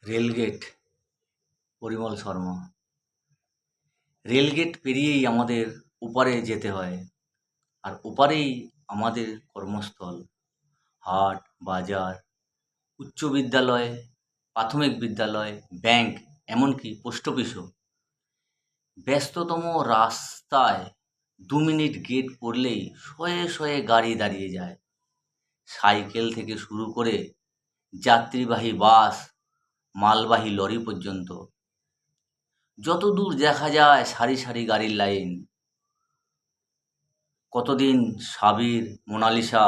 Rail gate, Parimal Sharma. Rail gate পেরিয়েই আমাদের ওপারে যেতে হয়, আর ওপারেই আমাদের কর্মস্থল, হাট, বাজার, উচ্চ বিদ্যালয়, প্রাথমিক বিদ্যালয়, ব্যাংক, এমনকি পোস্ট অফিসও। ব্যস্ততম রাস্তায় 2 মিনিট গেট পড়লেই শয়ে শয়ে গাড়ি দাঁড়িয়ে যায়। সাইকেল থেকে শুরু করে যাত্রীবাহী বাস, মালবাহী লরি পর্যন্ত যতদূর দেখা যায় সারি সারি গাড়ির লাইন। কতদিন সাবির, মোনালিসা,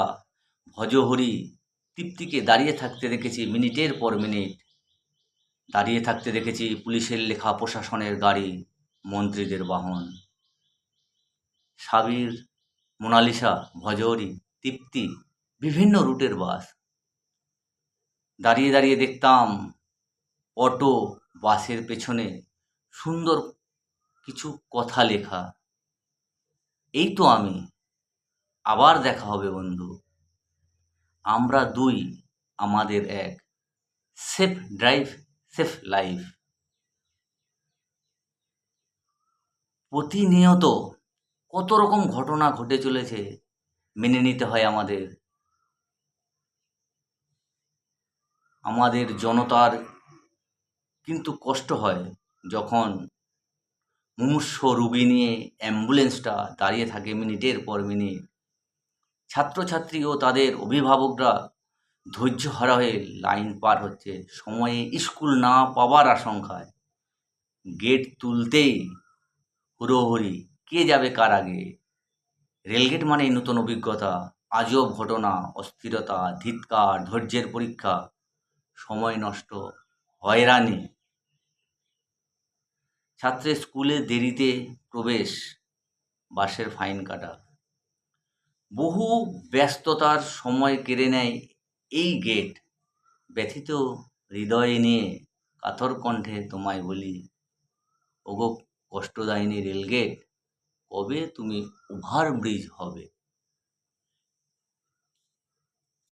ভজহরি, তৃপ্তিকে দাঁড়িয়ে থাকতে দেখেছি মিনিটের পর মিনিট। দাঁড়িয়ে থাকতে দেখেছি পুলিশের লেখা প্রশাসনের গাড়ি, মন্ত্রীদের বাহন। সাবির, মোনালিসা, ভজহরি, তৃপ্তি, বিভিন্ন রুটের বাস। দাঁড়িয়ে দাঁড়িয়ে দেখতাম অটো, বাসের পেছনে সুন্দর কিছু কথা লেখা, এই তো আমি, আবার দেখা হবে বন্ধু, আমরা দুই, আমাদের এক, সেফ ড্রাইভ, সেফ লাইফ। প্রতিনিয়ত কত রকম ঘটনা ঘটে চলেছে, মেনে নিতে হয় আমাদের। আমাদের জনতার কিন্তু কষ্ট হয় যখন মুমূর্ষ রোগী নিয়ে অ্যাম্বুলেন্সটা দাঁড়িয়ে থাকে মিনিটের পর মিনিট। ছাত্রছাত্রী ও তাদের অভিভাবকরা ধৈর্যহারা হয়ে লাইন পার হচ্ছে সময়ে স্কুল না পাওয়ার আশঙ্কায়। গেট তুলতেই হুড়োহুড়ি, কে যাবে কার আগে। রেলগেট মানেই নতুন অভিজ্ঞতা, আজব ঘটনা, অস্থিরতা, ধিক্কার, ধৈর্যের পরীক্ষা, সময় নষ্ট, হয়রানি। ছাত্রের স্কুলে দেরিতে প্রবেশ, বাসের ফাইন কাটা, বহু ব্যস্ততার সময় কেড়ে নেয় এই গেট। ব্যথিত হৃদয় নিয়ে কাতর কণ্ঠে তোমায় বলি, ওগো কষ্টদায়িনী রেলগেট, কবে তুমি ওভারব্রিজ হবে।